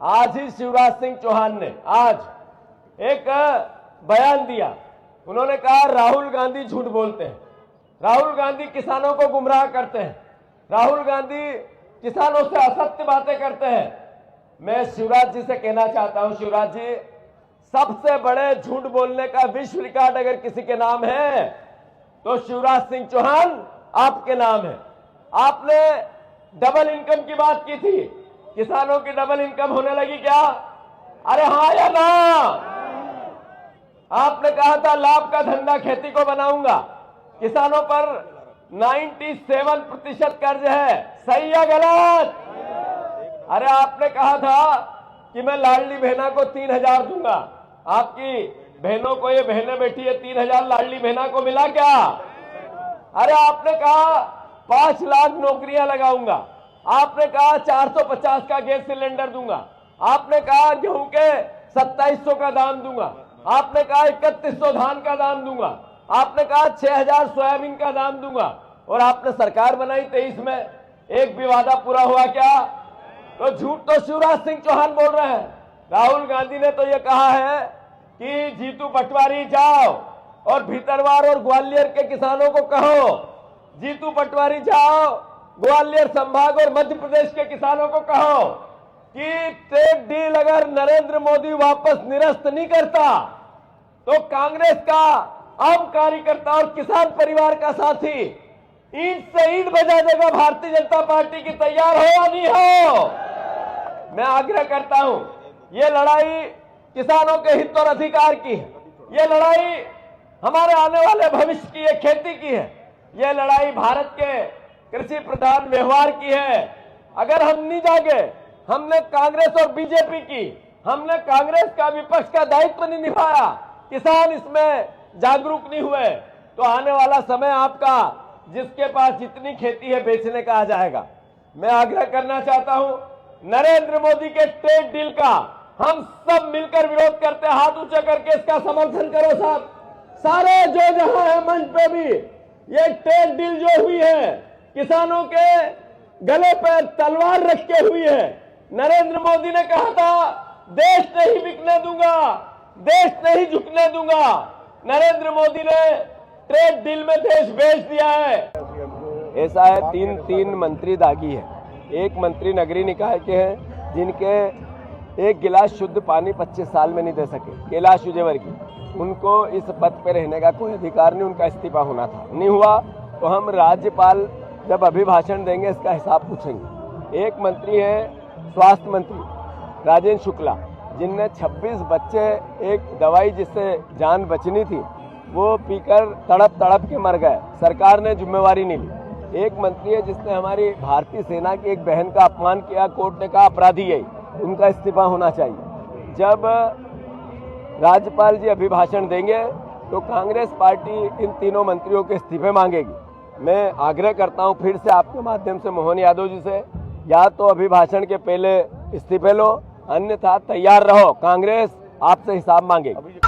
आज ही शिवराज सिंह चौहान ने आज एक बयान दिया। उन्होंने कहा राहुल गांधी झूठ बोलते हैं, राहुल गांधी किसानों को गुमराह करते हैं, राहुल गांधी किसानों से असत्य बातें करते हैं। मैं शिवराज जी से कहना चाहता हूं, शिवराज जी, सबसे बड़े झूठ बोलने का विश्व रिकॉर्ड अगर किसी के नाम है तो शिवराज सिंह चौहान आपके नाम है। आपने डबल इनकम की बात की थी, किसानों की डबल इनकम होने लगी क्या? अरे हाँ या ना? आपने कहा था लाभ का धंधा खेती को बनाऊंगा, किसानों पर 97% कर्ज है, सही या गलत? अरे आपने कहा था कि मैं लाडली बहना को 3,000 दूंगा, आपकी बहनों को, ये बहनें बैठी है, 3,000 लाडली बहना को मिला क्या? अरे आपने कहा 5 लाख नौकरियां लगाऊंगा, आपने कहा 450 का गैस सिलेंडर दूंगा, आपने कहा गेहूं के 2700 का दाम दूंगा, आपने कहा 3100 धान का दाम दूंगा, आपने कहा 6,000 सोयाबीन का दाम दूंगा, और आपने सरकार बनाई 23 में। एक भी वादा पूरा हुआ क्या? तो झूठ तो शिवराज सिंह चौहान बोल रहे हैं। राहुल गांधी ने तो ये कहा है कि जीतू पटवारी जाओ और भीतरवार और ग्वालियर के किसानों को कहो, जीतू पटवारी जाओ ग्वालियर संभाग और मध्य प्रदेश के किसानों को कहो कि ट्रेड डील अगर नरेंद्र मोदी वापस निरस्त नहीं करता तो कांग्रेस का आम कार्यकर्ता और किसान परिवार का साथी ईंट से ईंट बजा देगा भारतीय जनता पार्टी की। तैयार हो या नहीं हो? मैं आग्रह करता हूं, ये लड़ाई किसानों के हित और अधिकार की है, ये लड़ाई हमारे आने वाले भविष्य की है, खेती की है, ये लड़ाई भारत के कृषि प्रधान व्यवहार की है। अगर हम नहीं जागे, हमने कांग्रेस और बीजेपी की, हमने कांग्रेस का विपक्ष का दायित्व नहीं निभाया, किसान इसमें जागरूक नहीं हुए, तो आने वाला समय आपका जिसके पास जितनी खेती है बेचने का आ जाएगा। मैं आग्रह करना चाहता हूं, नरेंद्र मोदी के ट्रेड डील का हम सब मिलकर विरोध करते हैं, हाथ ऊंचे करके इसका समर्थन करो साहब। सारे जो जहां है मंच पे भी, ये ट्रेड डील जो हुई है किसानों के गले पर तलवार रख के हुई है। नरेंद्र मोदी ने कहा था देश नहीं बिकने दूंगा, देश नहीं झुकने दूंगा। नरेंद्र मोदी ने ट्रेड डील में देश बेच दिया है। ऐसा है, तीन मंत्री दागी है। एक मंत्री नगरीय निकाय के हैं जिनके एक गिलास शुद्ध पानी 25 साल में नहीं दे सके, कैलाश विजयवर्गीय, उनको इस पद पर रहने का कोई अधिकार नहीं, उनका इस्तीफा होना था, नहीं हुआ। तो हम राज्यपाल जब अभिभाषण देंगे इसका हिसाब पूछेंगे। एक मंत्री है स्वास्थ्य मंत्री राजेंद्र शुक्ला, जिनने 26 बच्चे एक दवाई जिससे जान बचनी थी वो पीकर तड़प के मर गए, सरकार ने जिम्मेवारी नहीं ली। एक मंत्री है जिसने हमारी भारतीय सेना की एक बहन का अपमान किया, कोर्ट ने कहा अपराधी है, उनका इस्तीफा होना चाहिए। जब राज्यपाल जी अभिभाषण देंगे तो कांग्रेस पार्टी इन तीनों मंत्रियों के इस्तीफे मांगेगी। मैं आग्रह करता हूं फिर से आपके माध्यम से मोहन यादव जी से, या तो अभिभाषण के पहले इस्तीफे लो, अन्यथा तैयार रहो, कांग्रेस आपसे हिसाब मांगेगी।